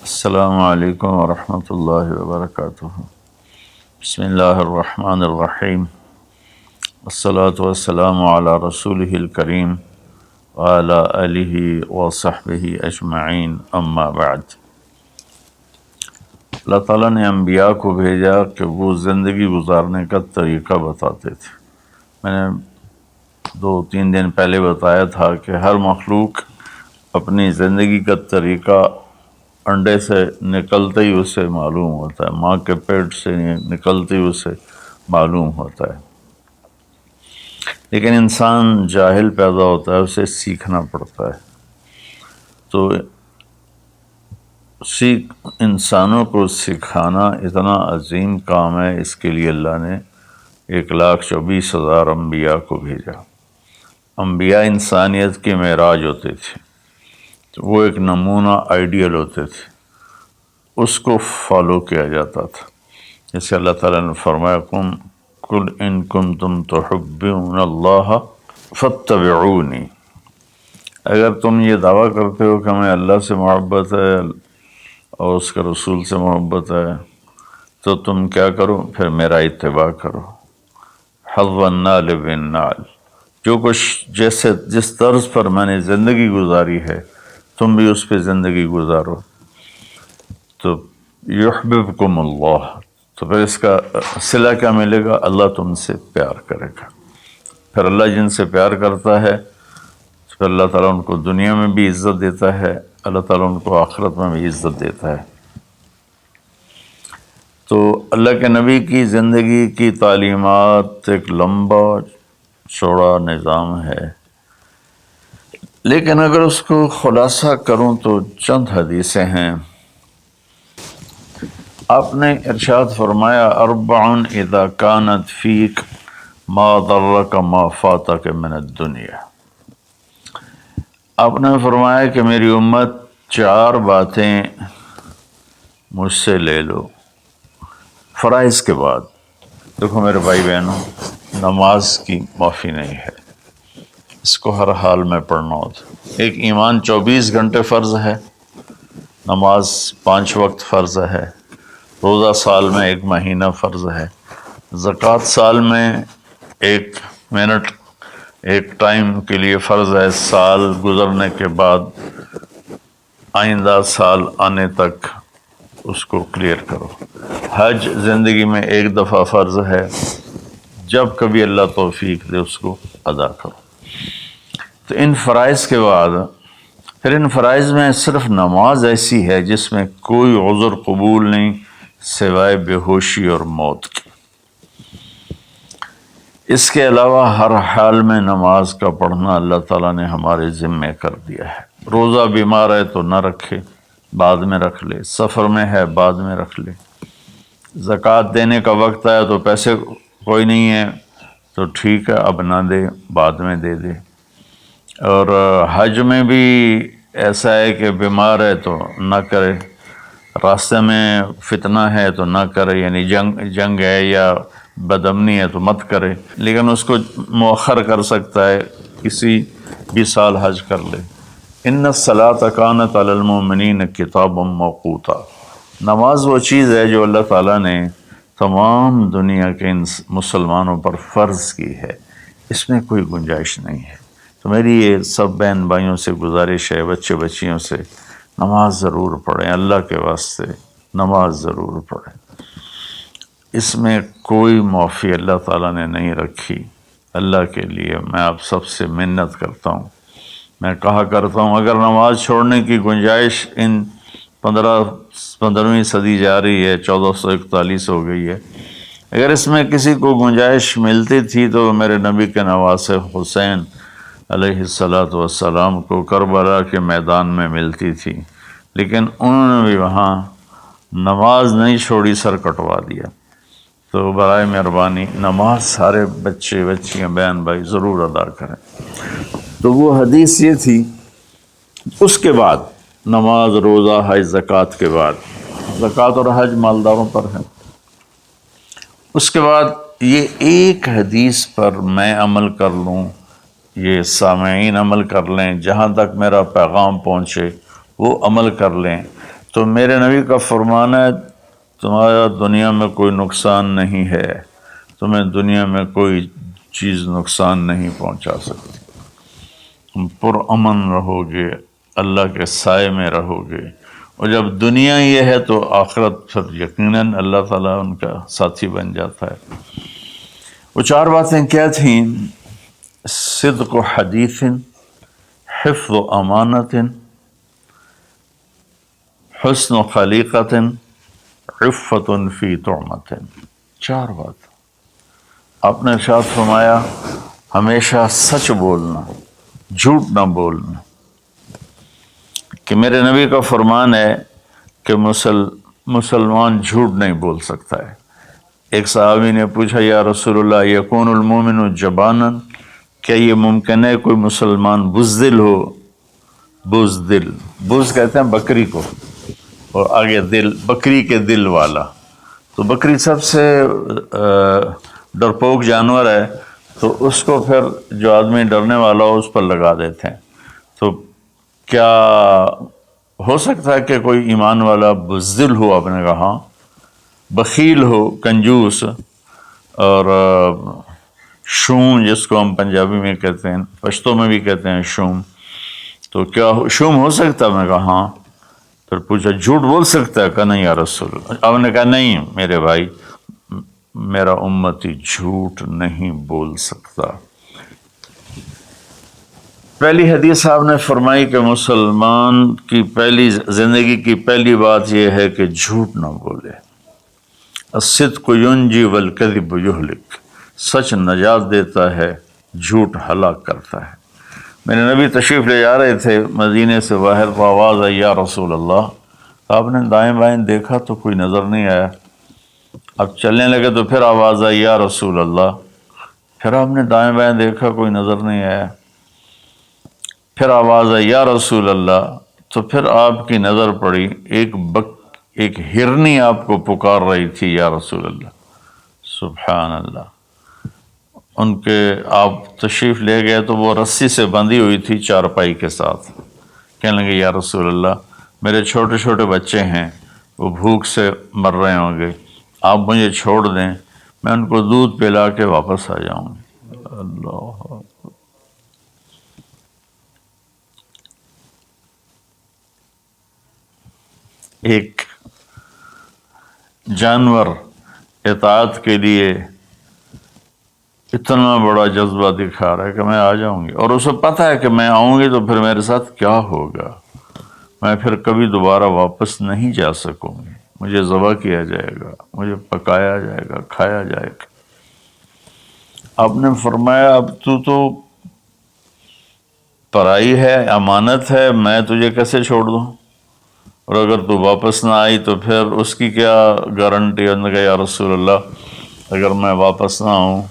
السلام علیکم ورحمۃ اللہ وبرکاتہ۔ بسم اللہ الرحمن الرحیم، والصلاة والسلام علی رسولہ الکریم وعلی آلہ وصحبہ اجمعین، اما بعد۔ اللہ تعالیٰ نے انبیاء کو بھیجا کہ وہ زندگی گزارنے کا طریقہ بتاتے تھے۔ میں نے 2-3 دن پہلے بتایا تھا کہ ہر مخلوق اپنی زندگی کا طریقہ انڈے سے نکلتے ہی اسے معلوم ہوتا ہے، ماں کے پیٹ سے نکلتے ہی اسے معلوم ہوتا ہے، لیکن انسان جاہل پیدا ہوتا ہے، اسے سیکھنا پڑتا ہے۔ تو انسانوں کو سکھانا اتنا عظیم کام ہے، اس کے لیے اللہ نے 1,24,000 انبیاء کو بھیجا۔ انبیاء انسانیت کے معراج ہوتے تھے، تو وہ ایک نمونہ آئیڈیل ہوتے تھے، اس کو فالو کیا جاتا تھا۔ جیسے اللہ تعالیٰ نے فرمایا قل ان کنتم تحبون اللہ فاتبعونی، اگر تم یہ دعویٰ کرتے ہو کہ ہمیں اللہ سے محبت ہے اور اس کے رسول سے محبت ہے، تو تم کیا کرو؟ پھر میرا اتباع کرو۔ حظ النال بالنال، جو کچھ جس طرز پر میں نے زندگی گزاری ہے تم بھی اس پہ زندگی گزارو، تو یحببکم اللہ، تو پھر اس کا صلہ کیا ملے گا؟ اللہ تم سے پیار کرے گا۔ پھر اللہ جن سے پیار کرتا ہے پھر اللہ تعالیٰ ان کو دنیا میں بھی عزت دیتا ہے، اللہ تعالیٰ ان کو آخرت میں بھی عزت دیتا ہے۔ تو اللہ کے نبی کی زندگی کی تعلیمات ایک لمبا چوڑا نظام ہے، لیکن اگر اس کو خلاصہ کروں تو چند حدیثیں ہیں۔ آپ نے ارشاد فرمایا اربع اذا كانت فیک ما ضرک ما فاتک من الدنیا۔ آپ نے فرمایا کہ میری امت 4 باتیں مجھ سے لے لو فرائض کے بعد۔ دیکھو میرے بھائی بہنوں، نماز کی معافی نہیں ہے، اس کو ہر حال میں پڑھنا ہوتا۔ ایک ایمان 24 گھنٹے فرض ہے، نماز 5 وقت فرض ہے، روزہ سال میں 1 مہینہ فرض ہے، زکوٰۃ سال میں 1 منٹ 1 ٹائم کے لیے فرض ہے، سال گزرنے کے بعد آئندہ سال آنے تک اس کو کلیئر کرو۔ حج زندگی میں 1 دفعہ فرض ہے، جب کبھی اللہ توفیق دے اس کو ادا کرو۔ تو ان فرائض کے بعد پھر ان فرائض میں صرف نماز ایسی ہے جس میں کوئی عذر قبول نہیں سوائے بے ہوشی اور موت کی۔ اس کے علاوہ ہر حال میں نماز کا پڑھنا اللہ تعالیٰ نے ہمارے ذمے کر دیا ہے۔ روزہ بیمار ہے تو نہ رکھے، بعد میں رکھ لے، سفر میں ہے بعد میں رکھ لے، زکوٰۃ دینے کا وقت آیا تو پیسے کوئی نہیں ہے تو ٹھیک ہے اب نہ دے، بعد میں دے دے۔ اور حج میں بھی ایسا ہے کہ بیمار ہے تو نہ کرے، راستے میں فتنہ ہے تو نہ کرے، یعنی جنگ ہے یا بدامنی ہے تو مت کرے، لیکن اس کو مؤخر کر سکتا ہے، کسی بھی سال حج کر لے۔ ان الصلاۃ کانت علی المؤمنین کتابا موقوتا، نماز وہ چیز ہے جو اللہ تعالیٰ نے تمام دنیا کے مسلمانوں پر فرض کی ہے، اس میں کوئی گنجائش نہیں ہے۔ تو میری یہ سب بہن بھائیوں سے گزارش ہے، بچے بچیوں سے، نماز ضرور پڑھیں، اللہ کے واسطے نماز ضرور پڑھیں۔ اس میں کوئی معافی اللہ تعالیٰ نے نہیں رکھی۔ اللہ کے لیے میں آپ سب سے منت کرتا ہوں، میں کہا کرتا ہوں اگر نماز چھوڑنے کی گنجائش ان 15ویں صدی جا رہی ہے، 1441 ہو گئی ہے، اگر اس میں کسی کو گنجائش ملتی تھی تو میرے نبی کے نواسے حسین علیہ السلام کو کربلا کے میدان میں ملتی تھی، لیکن انہوں نے بھی وہاں نماز نہیں چھوڑی، سر کٹوا دیا۔ تو برائے مہربانی نماز سارے بچے بچیاں بہن بھائی ضرور ادا کریں۔ تو وہ حدیث یہ تھی۔ اس کے بعد نماز، روزہ، حج، زکوٰۃ کے بعد، زکوٰۃ اور حج مالداروں پر ہے۔ اس کے بعد یہ ایک حدیث پر میں عمل کر لوں، یہ سامعین عمل کر لیں، جہاں تک میرا پیغام پہنچے وہ عمل کر لیں، تو میرے نبی کا فرمان ہے تمہارا دنیا میں کوئی نقصان نہیں ہے، تمہیں دنیا میں کوئی چیز نقصان نہیں پہنچا سکتی، تم پرامن رہو گے، اللہ کے سائے میں رہو گے، اور جب دنیا یہ ہے تو آخرت پھر یقیناً اللہ تعالیٰ ان کا ساتھی بن جاتا ہے۔ وہ 4 باتیں کیا تھیں؟ صدق و حدیث، حفظ و امانت، حسن و خلیقت، عفت فی طعمت۔ 4 بات آپ نے ارشاد فرمایا، ہمیشہ سچ بولنا، جھوٹ نہ بولنا، کہ میرے نبی کا فرمان ہے کہ مسلمان جھوٹ نہیں بول سکتا ہے۔ ایک صحابی نے پوچھا، یا رسول اللہ یکون المومن جبانا، کیا یہ ممکن ہے کوئی مسلمان بزدل ہو؟ بزدل، بز کہتے ہیں بکری کو، اور آگے دل، بکری کے دل والا۔ تو بکری سب سے ڈرپوک جانور ہے، تو اس کو پھر جو آدمی ڈرنے والا ہو اس پر لگا دیتے ہیں۔ تو کیا ہو سکتا ہے کہ کوئی ایمان والا بزدل ہو؟ آپ نے کہا ہاں، بخیل ہو، کنجوس، اور شوم جس کو ہم پنجابی میں کہتے ہیں، پشتو میں بھی کہتے ہیں شوم، تو کیا شوم ہو سکتا ہے؟ میں نے کہا ہاں۔ پھر پوچھا جھوٹ بول سکتا ہے؟ کہا نہیں یا رسول اللہ۔ آپ نے کہا نہیں میرے بھائی، میرا امتی جھوٹ نہیں بول سکتا۔ پہلی حدیث آپ نے فرمائی کہ مسلمان کی پہلی زندگی کی پہلی بات یہ ہے کہ جھوٹ نہ بولے۔ الصدق ینجی والکذب یہلک، سچ نجات دیتا ہے، جھوٹ ہلاک کرتا ہے۔ میرے نبی تشریف لے جا رہے تھے مدینے سے باہر، تو آواز آئی یا رسول اللہ۔ آپ نے دائیں بائیں دیکھا تو کوئی نظر نہیں آیا۔ اب چلنے لگے تو پھر آواز آئی یا رسول اللہ۔ پھر آپ نے دائیں بائیں دیکھا، کوئی نظر نہیں آیا۔ پھر آواز آئی یا رسول اللہ، تو پھر آپ کی نظر پڑی، ایک ہرنی آپ کو پکار رہی تھی یا رسول اللہ۔ سبحان اللہ۔ ان کے آپ تشریف لے گئے تو وہ رسی سے بندھی ہوئی تھی چارپائی کے ساتھ۔ کہنے لگے یا رسول اللہ، میرے چھوٹے چھوٹے بچے ہیں، وہ بھوک سے مر رہے ہوں گے، آپ مجھے چھوڑ دیں، میں ان کو دودھ پلا کے واپس آ جاؤں گی۔ اللہ، ایک جانور اطاعت کے لیے اتنا بڑا جذبہ دکھا رہا ہے کہ میں آ جاؤں گی، اور اسے پتہ ہے کہ میں آؤں گی تو پھر میرے ساتھ کیا ہوگا، میں پھر کبھی دوبارہ واپس نہیں جا سکوں گی، مجھے ذبح کیا جائے گا، مجھے پکایا جائے گا، کھایا جائے گا۔ آپ نے فرمایا اب تو پرائی ہے، امانت ہے، میں تجھے کیسے چھوڑ دوں، اور اگر تو واپس نہ آئی تو پھر اس کی کیا گارنٹی؟ انہوں نے کہا یا رسول اللہ، اگر میں واپس نہ آؤں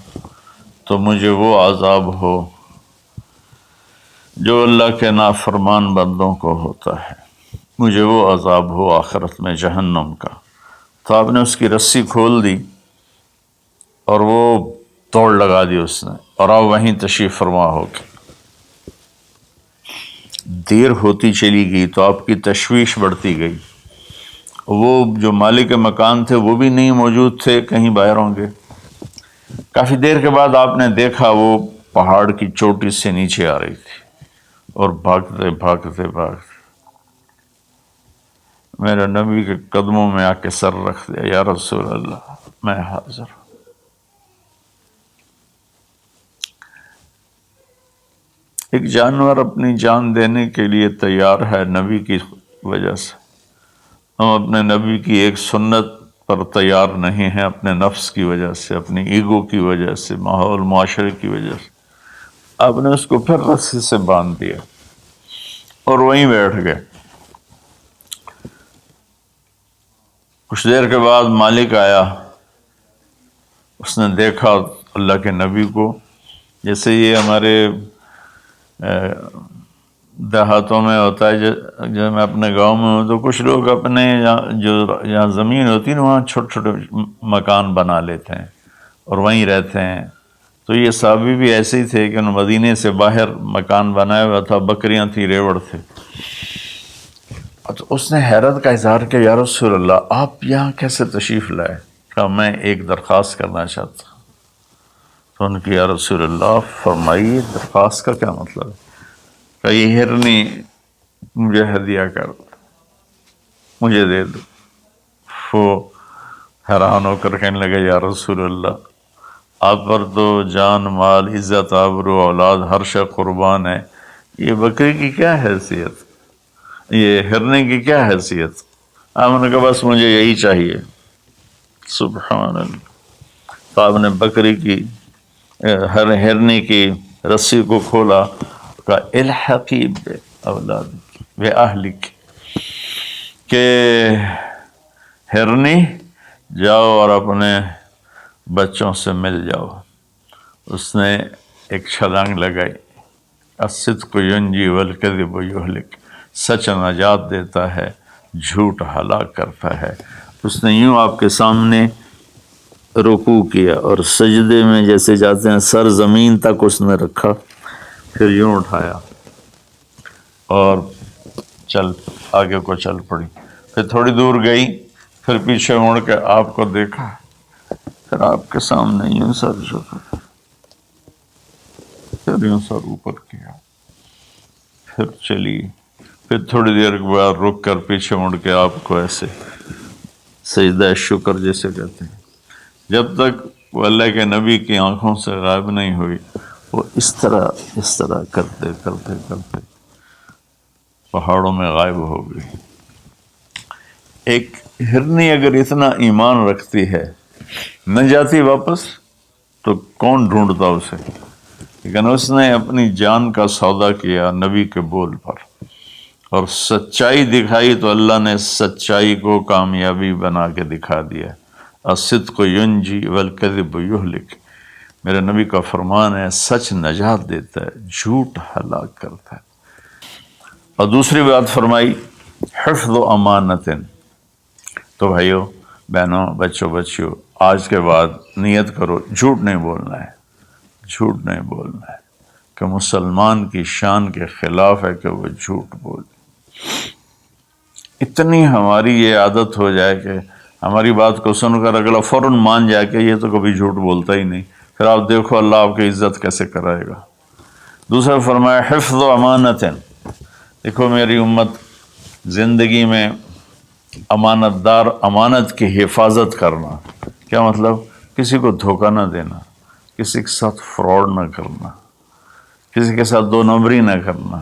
تو مجھے وہ عذاب ہو جو اللہ کے نافرمان بندوں کو ہوتا ہے، مجھے وہ عذاب ہو آخرت میں جہنم کا۔ تو آپ نے اس کی رسی کھول دی اور وہ توڑ لگا دی اس نے، اور آپ وہیں تشریف فرما ہو کے۔ دیر ہوتی چلی گئی تو آپ کی تشویش بڑھتی گئی۔ وہ جو مالک مکان تھے وہ بھی نہیں موجود تھے، کہیں باہر ہوں گے۔ کافی دیر کے بعد آپ نے دیکھا وہ پہاڑ کی چوٹی سے نیچے آ رہی تھی، اور بھاگتے بھاگتے بھاگتے میرے نبی کے قدموں میں آ کے سر رکھ دیا، یا رسول اللہ میں حاضر ہوں۔ ایک جانور اپنی جان دینے کے لیے تیار ہے نبی کی وجہ سے، ہم اپنے نبی کی ایک سنت پر تیار نہیں ہیں، اپنے نفس کی وجہ سے، اپنی ایگو کی وجہ سے، ماحول معاشرے کی وجہ سے۔ آپ نے اس کو پھر رسی سے باندھ دیا اور وہیں بیٹھ گئے۔ کچھ دیر کے بعد مالک آیا، اس نے دیکھا اللہ کے نبی کو، جیسے یہ ہمارے دیہاتوں میں ہوتا ہے، جو میں اپنے گاؤں میں ہوں تو کچھ لوگ اپنے جہاں زمین ہوتی ہے نا وہاں چھوٹے چھوٹے مکان بنا لیتے ہیں اور وہیں رہتے ہیں۔ تو یہ صحابی بھی ایسے ہی تھے کہ انہوں مدینے سے باہر مکان بنایا ہوا تھا، بکریاں تھی، ریوڑ تھے۔ تو اس نے حیرت کا اظہار کیا، یا رسول اللہ آپ یہاں کیسے تشریف لائے؟ کہا میں ایک درخواست کرنا چاہتا ہوں۔ تو ان کی یا رسول اللہ فرمائیے درخواست کا کیا مطلب ہے؟ کہا یہ ہرنی مجھے ہدیہ کر دو، مجھے دے دو۔ وہ حیران ہو کر کہنے لگے یا رسول اللہ آپ پر تو جان مال عزت آبرو اولاد ہر شے قربان ہے، یہ بکری کی کیا حیثیت، یہ ہرنے کی کیا حیثیت؟ آپ نے کہا بس مجھے یہی چاہیے۔ سبحان اللہ۔ تو آپ نے بکری کی ہرنے کی رسی کو کھولا، کہا الحقی بے اولادک بے اہلک، کہ ہرنی جاؤ اور اپنے بچوں سے مل جاؤ۔ اس نے ایک چھلانگ لگائی، الصدق ینجی والکذب یہلک، سچ نجات دیتا ہے، جھوٹ ہلاک کرتا ہے۔ اس نے یوں آپ کے سامنے رکوع کیا اور سجدے میں جیسے جاتے ہیں سر زمین تک اس نے رکھا، پھر یوں اٹھایا اور آگے کو چل پڑی۔ پھر تھوڑی دور گئی، پھر پیچھے مڑ کے آپ کو دیکھا، پھر آپ کے سامنے یوں سر جھکا، پھر یوں سر اوپر کیا، پھر چلی، پھر تھوڑی دیر کے بعد رک کر پیچھے مڑ کے آپ کو ایسے سجدہ شکر جیسے کہتے ہیں۔ جب تک وہ اللہ کے نبی کی آنکھوں سے غائب نہیں ہوئی، وہ اس طرح کرتے کرتے کرتے پہاڑوں میں غائب ہو گئی۔ ایک ہرنی اگر اتنا ایمان رکھتی ہے نہ جاتی واپس تو کون ڈھونڈتا اسے؟ لیکن اس نے اپنی جان کا سودا کیا نبی کے بول پر اور سچائی دکھائی، تو اللہ نے سچائی کو کامیابی بنا کے دکھا دیا۔ الصدق ینجی والکذب یہلک، میرے نبی کا فرمان ہے سچ نجات دیتا ہے، جھوٹ ہلاک کرتا ہے۔ اور دوسری بات فرمائی حفظ امانت۔ تو بھائیو بہنوں بچوں بچیوں، آج کے بعد نیت کرو جھوٹ نہیں بولنا ہے، جھوٹ نہیں بولنا ہے، کہ مسلمان کی شان کے خلاف ہے کہ وہ جھوٹ بولے۔ اتنی ہماری یہ عادت ہو جائے کہ ہماری بات کو سن کر اگلا فوراً مان جائے کہ یہ تو کبھی جھوٹ بولتا ہی نہیں، پھر آپ دیکھو اللہ آپ کی عزت کیسے کرائے گا۔ دوسرا فرمایا حفظ و امانت۔ دیکھو میری امت زندگی میں امانت دار، امانت کی حفاظت کرنا، کیا مطلب؟ کسی کو دھوکہ نہ دینا، کسی کے ساتھ فراڈ نہ کرنا، کسی کے ساتھ دو نمبری نہ کرنا،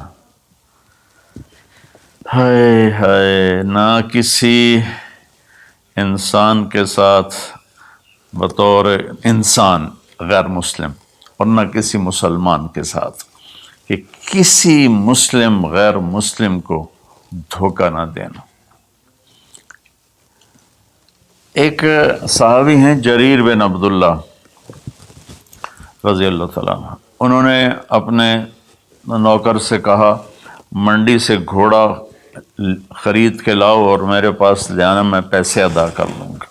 ہائے ہائے، نہ کسی انسان کے ساتھ بطور انسان غیر مسلم، اور نہ کسی مسلمان کے ساتھ، کہ کسی مسلم غیر مسلم کو دھوکہ نہ دینا۔ ایک صحابی ہیں جریر بن عبداللہ رضی اللہ تعالیٰ عنہ، انہوں نے اپنے نوکر سے کہا منڈی سے گھوڑا خرید کے لاؤ اور میرے پاس لے آنا، میں پیسے ادا کر لوں گا۔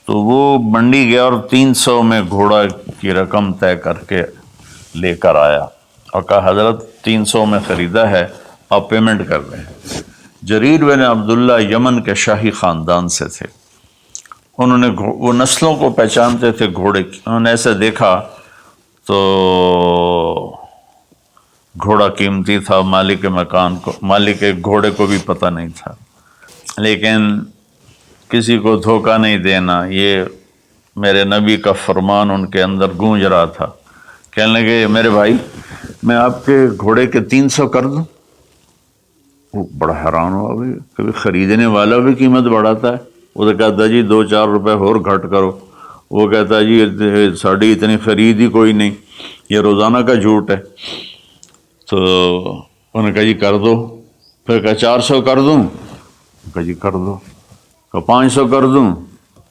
تو وہ منڈی گیا اور 300 میں گھوڑا کی رقم طے کر کے لے کر آیا اور کہا حضرت 300 میں خریدا ہے، آپ پیمنٹ کر رہے ہیں۔ جریر بن عبداللہ یمن کے شاہی خاندان سے تھے، انہوں نے وہ نسلوں کو پہچانتے تھے گھوڑے کی، انہوں نے ایسے دیکھا تو گھوڑا قیمتی تھا، مالک مکان کو، مالک گھوڑے کو بھی پتہ نہیں تھا، لیکن کسی کو دھوکہ نہیں دینا، یہ میرے نبی کا فرمان ان کے اندر گونج رہا تھا۔ کہنے لگے میرے بھائی میں آپ کے گھوڑے کے 300 کر دوں؟ وہ بڑا حیران ہوا، بھی کبھی خریدنے والا بھی قیمت بڑھاتا ہے۔ وہ تو کہتا ہے جی 2-4 روپے اور گھٹ کرو، وہ کہتا ہے جی ساڑھی اتنی خرید ہی کوئی نہیں، یہ روزانہ کا جھوٹ ہے۔ تو انہوں نے کہا جی کر دو، پھر کہا 400 کر دوں، کہا جی کر دو، کہا 500 کر دوں،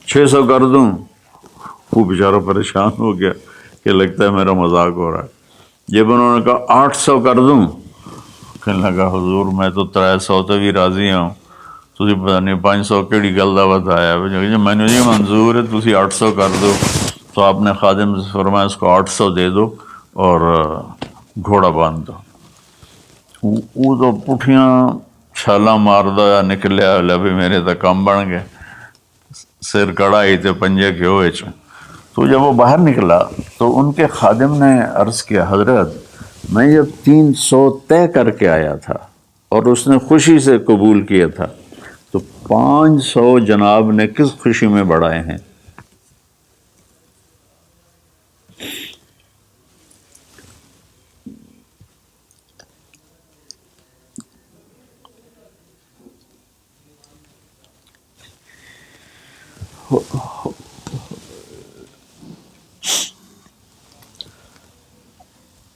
600 کر دوں۔ وہ بیچارہ پریشان ہو گیا کہ لگتا ہے میرا مذاق ہو رہا ہے۔ جب انہوں نے کہا 800 کر دوں، کہنے لگا حضور میں تو 300 تے بھی راضی ہوں، تسی پتہ نہیں 500 کیڑی گل دا بتایا، میں نے جی منظور ہے تسی 800 کر دو۔ تو آپ نے خادم سے فرمایا اس کو 800 دے دو اور گھوڑا باندھ دو۔ وہ تو پٹھیاں چھالا مار دو یا نکلیا لبھی میرے تو کم بن گئے، سر کڑائی تے پنجے کے ہوئے چ۔ تو جب وہ باہر نکلا تو ان کے خادم نے عرض کیا حضرت میں جب 300 طے کر کے آیا تھا اور اس نے خوشی سے قبول کیا تھا، تو 500 جناب نے کس خوشی میں بڑھائے ہیں؟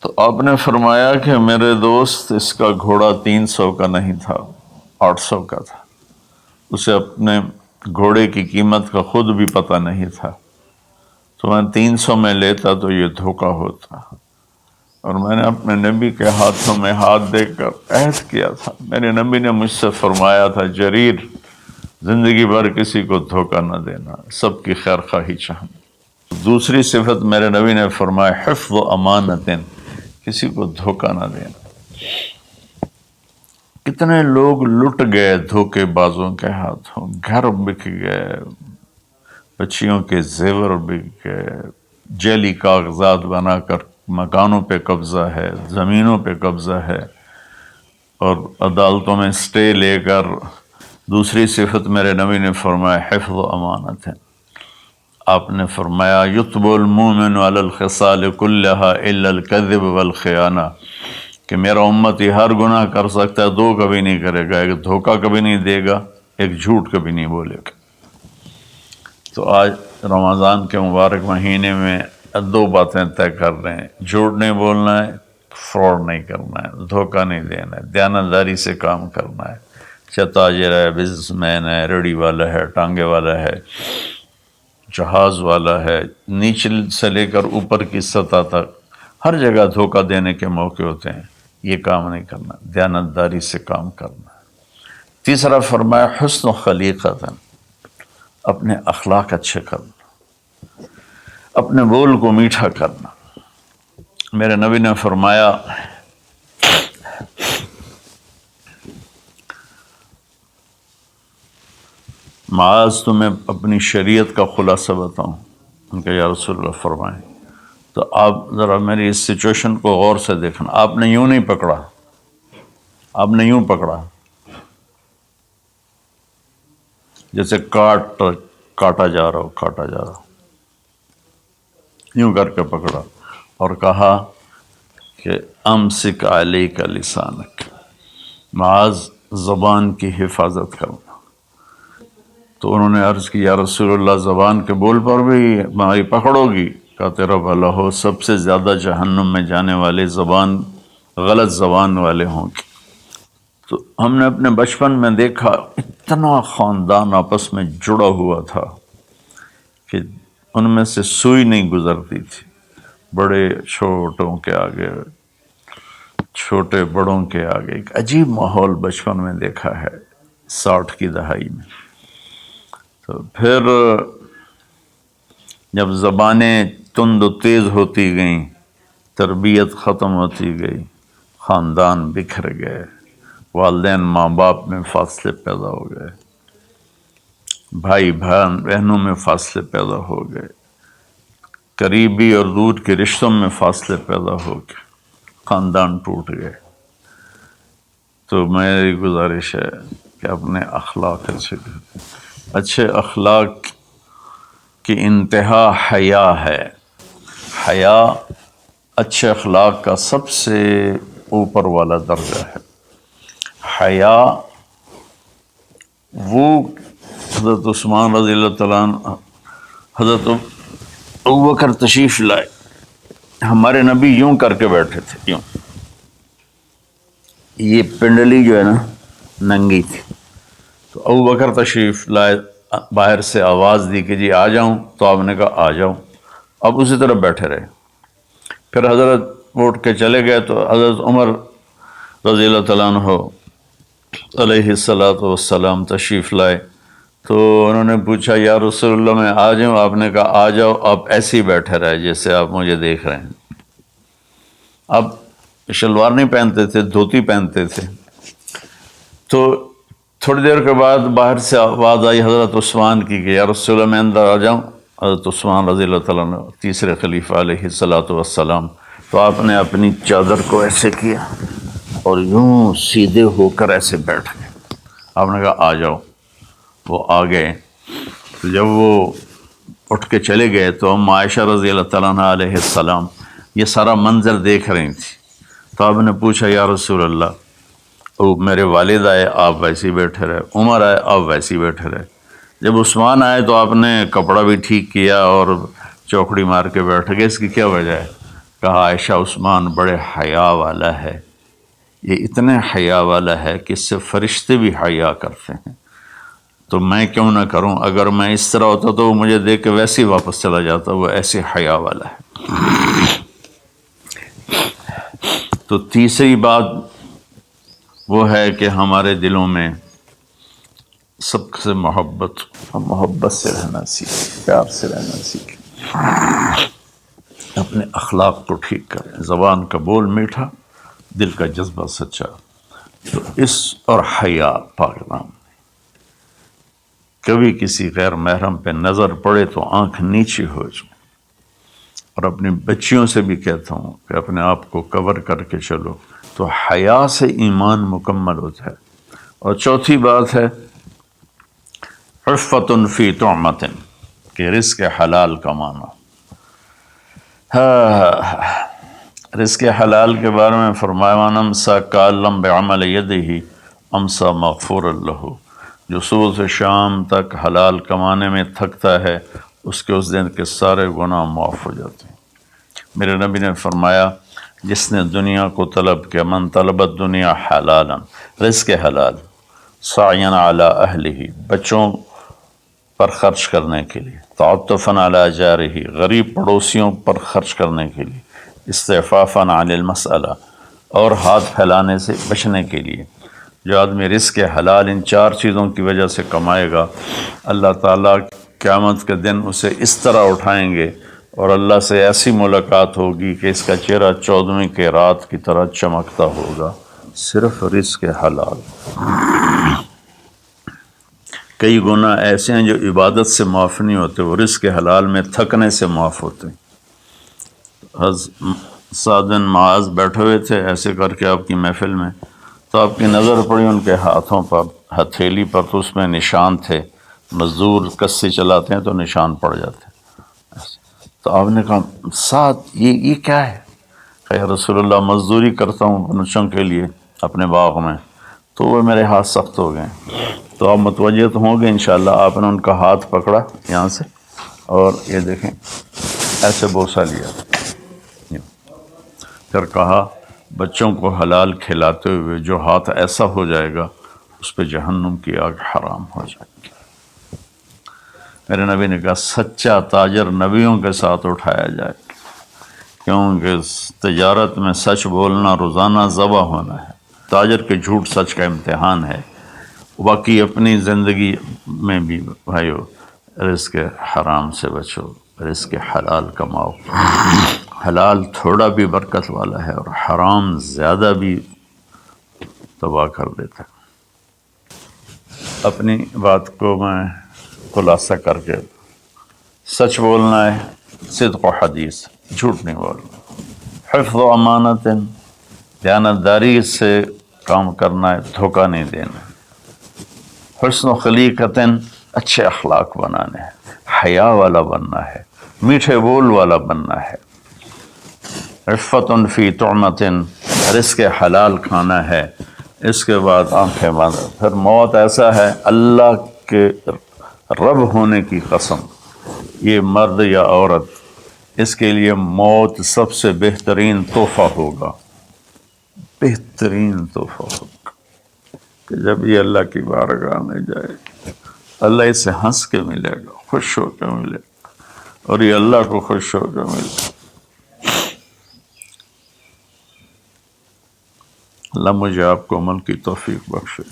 تو آپ نے فرمایا کہ میرے دوست اس کا گھوڑا 300 کا نہیں تھا، 800 کا تھا، اسے اپنے گھوڑے کی قیمت کا خود بھی پتہ نہیں تھا، تو میں 300 میں لیتا تو یہ دھوکہ ہوتا، اور میں نے اپنے نبی کے ہاتھوں میں ہاتھ دے کر عہد کیا تھا، میرے نبی نے مجھ سے فرمایا تھا جریر زندگی بھر کسی کو دھوکہ نہ دینا، سب کی خیر خواہی چاہنا۔ دوسری صفت میرے نبی نے فرمایا حفظ و امانت، کسی کو دھوکہ نہ دینا۔ کتنے لوگ لٹ گئے دھوکے بازوں کے ہاتھوں، گھر بک گئے، بچیوں کے زیور بک گئے، جعلی کاغذات بنا کر مکانوں پہ قبضہ ہے، زمینوں پہ قبضہ ہے، اور عدالتوں میں سٹے لے کر۔ دوسری صفت میرے نبی نے فرمایا حفظ و امانت ہے۔ آپ نے فرمایا یتب المومن علی الخصال کلہا الا الکذب والخیانہ، کہ میرا امتی ہر گناہ کر سکتا ہے، 2 کبھی نہیں کرے گا، ایک دھوکہ کبھی نہیں دے گا، ایک جھوٹ کبھی نہیں بولے گا۔ تو آج رمضان کے مبارک مہینے میں 2 باتیں طے کر رہے ہیں، جھوٹ نہیں بولنا ہے، فراڈ نہیں کرنا ہے، دھوکہ نہیں دینا ہے، دیانتداری سے کام کرنا ہے، چاہے تاجر ہے، بزنس مین ہے، ریڑھی والا ہے، ٹانگے والا ہے، جہاز والا ہے، نیچل سے لے کر اوپر کی سطح تک ہر جگہ دھوکہ دینے کے موقع ہوتے ہیں، یہ کام نہیں کرنا، دیانتداری سے کام کرنا ہے۔ تیسرا فرمایا حسن خلیقت، اپنے اخلاق اچھے کرنا، اپنے بول کو میٹھا کرنا۔ میرے نبی نے فرمایا معاذ تمہیں اپنی شریعت کا خلاصہ بتاؤں؟ ان کا یا رسول اللہ فرمائیں۔ تو آپ ذرا میری اس سچویشن کو غور سے دیکھنا، آپ نے یوں نہیں پکڑا، آپ نے یوں پکڑا جیسے کاٹا جا رہا ہو، کاٹا جا رہا ہو، یوں کر کے پکڑا اور کہا کہ امسک علیک لسانک، معاذ زبان کی حفاظت کرنا۔ تو انہوں نے عرض کی یا رسول اللہ زبان کے بول پر بھی ہماری پکڑو گی؟ کہا تیرا بھلا ہو، سب سے زیادہ جہنم میں جانے والے غلط زبان والے ہوں گے۔ تو ہم نے اپنے بچپن میں دیکھا اتنا خاندان آپس میں جڑا ہوا تھا کہ ان میں سے سوئی نہیں گزرتی تھی، بڑے چھوٹوں کے آگے، چھوٹے بڑوں کے آگے، ایک عجیب ماحول بچپن میں دیکھا ہے 60 کی دہائی میں۔ تو پھر جب زبانیں تند و تیز ہوتی گئیں، تربیت ختم ہوتی گئی، خاندان بکھر گئے، والدین ماں باپ میں فاصلے پیدا ہو گئے، بھائی بہنوں میں فاصلے پیدا ہو گئے، قریبی اور دور کے رشتوں میں فاصلے پیدا ہو گئے، خاندان ٹوٹ گئے۔ تو میری گزارش ہے کہ اپنے اخلاق اچھے اخلاق کی انتہا حیا ہے۔ حیا اچھے اخلاق کا سب سے اوپر والا درجہ ہے۔ حیا وہ حضرت عثمان رضی اللہ تعالیٰ عنہ، حضرت ابوبکر تشریف لائے، ہمارے نبی یوں کر کے بیٹھے تھے، یوں، یہ پنڈلی جو ہے نا ننگی تھی، تو ابوبکر تشریف لائے، باہر سے آواز دی کہ جی آ جاؤں، تو آپ نے کہا آ جاؤں، اب اسی طرح بیٹھے رہے۔ پھر حضرت اٹھ کے چلے گئے تو حضرت عمر رضی اللہ تعالیٰ عنہ علیہ السلام تشریف لائے، تو انہوں نے پوچھا یا رسول اللہ میں آ جاؤں؟ آپ نے کہا آ جاؤ، آپ ایسے ہی بیٹھے رہے جیسے آپ مجھے دیکھ رہے ہیں۔ آپ شلوار نہیں پہنتے تھے، دھوتی پہنتے تھے، تو تھوڑی دیر کے بعد باہر سے آواز آئی حضرت عثمان کی کہ یا رسول اللہ میں اندر آ جاؤں؟ حضرت عثمان رضی اللہ تعالیٰ عنہ تیسرے خلیفہ علیہ الصلاۃ والسلام، تو آپ نے اپنی چادر کو ایسے کیا اور یوں سیدھے ہو کر ایسے بیٹھ گئے۔ آپ نے کہا آ جاؤ۔ وہ آ گئے۔ تو جب وہ اٹھ کے چلے گئے تو ام عائشہ رضی اللہ تعالیٰ عنہ علیہ السلام یہ سارا منظر دیکھ رہی تھی۔ تو آپ نے پوچھا یا رسول اللہ، وہ میرے والد آئے آپ ویسے ہی بیٹھے رہے، عمر آئے آپ ویسے ہی بیٹھے رہے، جب عثمان آئے تو آپ نے کپڑا بھی ٹھیک کیا اور چوکڑی مار کے بیٹھ گئے، اس کی کیا وجہ ہے؟ کہا عائشہ عثمان بڑے حیا والا ہے، یہ اتنے حیا والا ہے کہ اس سے فرشتے بھی حیا کرتے ہیں، تو میں کیوں نہ کروں؟ اگر میں اس طرح ہوتا تو وہ مجھے دیکھ کے ویسے ہی واپس چلا جاتا، وہ ایسے حیا والا ہے۔ تو تیسری بات وہ ہے کہ ہمارے دلوں میں سب سے محبت سے رہنا سیکھیں، پیار سے رہنا سیکھیں، اپنے اخلاق کو ٹھیک کریں، زبان کا بول میٹھا، دل کا جذبہ سچا۔ تو اس اور حیا پاک نام، کبھی کسی غیر محرم پہ نظر پڑے تو آنکھ نیچے ہو جائے۔ اور اپنی بچیوں سے بھی کہتا ہوں کہ اپنے آپ کو کور کر کے چلو، تو حیا سے ایمان مکمل ہوتا ہے۔ اور چوتھی بات ہے عفت فی طعمۃ، کہ رزق حلال کمانا۔ رزق حلال کے بارے میں فرمایا من امسا کالم بعمل یدہ امسا مغفور لہ، جو صبح سے شام تک حلال کمانے میں تھکتا ہے اس کے اس دن کے سارے گناہ معاف ہو جاتے ہیں۔ میرے نبی نے فرمایا جس نے دنیا کو طلب کیا، من طلب الدنیا حلالا، رزق حلال، سعیا علی اہلہ، بچوں پر خرچ کرنے کے لیے، تعطفا علی جارہ، غریب پڑوسیوں پر خرچ کرنے کے لیے، استعفافا عن المسألہ، اور ہاتھ پھیلانے سے بچنے کے لیے۔ جو آدمی رزق حلال ان چار چیزوں کی وجہ سے کمائے گا، اللہ تعالیٰ قیامت کے دن اسے اس طرح اٹھائیں گے اور اللہ سے ایسی ملاقات ہوگی کہ اس کا چہرہ 14ویں کی رات کی طرح چمکتا ہوگا، صرف رزق حلال۔ کئی گناہ ایسے ہیں جو عبادت سے معاف نہیں ہوتے، وہ رزق حلال میں تھکنے سے معاف ہوتے ہیں۔ سعد بن معاذ بیٹھے ہوئے تھے ایسے کر کے آپ کی محفل میں، تو آپ کی نظر پڑی ان کے ہاتھوں پر، ہتھیلی پر، تو اس میں نشان تھے، مزدور کسی چلاتے ہیں تو نشان پڑ جاتے ہیں۔ تو آپ نے کہا سعد یہ کیا ہے؟ کہ یا رسول اللہ مزدوری کرتا ہوں بچوں کے لیے اپنے باغ میں، تو وہ میرے ہاتھ سخت ہو گئے۔ تو آپ متوجہ تو ہوں گے انشاءاللہ۔ آپ نے ان کا ہاتھ پکڑا یہاں سے اور یہ دیکھیں ایسے بوسہ لیا، پھر کہا بچوں کو حلال کھلاتے ہوئے جو ہاتھ ایسا ہو جائے گا اس پہ جہنم کی آگ حرام ہو جائے گی۔ میرے نبی نے کہا سچا تاجر نبیوں کے ساتھ اٹھایا جائے، کیونکہ تجارت میں سچ بولنا روزانہ ذبح ہونا ہے، تاجر کے جھوٹ سچ کا امتحان ہے۔ باقی اپنی زندگی میں بھی بھائیو رزق حرام سے بچو، رزق حلال کماؤ۔ حلال تھوڑا بھی برکت والا ہے اور حرام زیادہ بھی تباہ کر دیتا ہے۔ اپنی بات کو میں خلاصہ کر کے، سچ بولنا ہے، صدق و حدیث، جھوٹ نہیں بولنا، حفظ و امانت، دیانتداری سے کام کرنا ہے، دھوکہ نہیں دینا، حسن و خلیقت، اچھے اخلاق بنانے ہیں، حیا والا بننا ہے، میٹھے بول والا بننا ہے، عفت فی طعمت، رزق حلال کھانا ہے۔ اس کے بعد آنکھیں بند، پھر موت ایسا ہے اللہ کے رب ہونے کی قسم، یہ مرد یا عورت، اس کے لیے موت سب سے بہترین تحفہ ہوگا، بہترین تحفہ ہوگا کہ جب یہ اللہ کی بارگاہ میں جائے، اللہ اسے ہنس کے ملے گا، خوش ہو کے ملے گا، اور یہ اللہ کو خوش ہو کے ملے گا۔ اللہ مجھے آپ کو عمل کی توفیق بخشے۔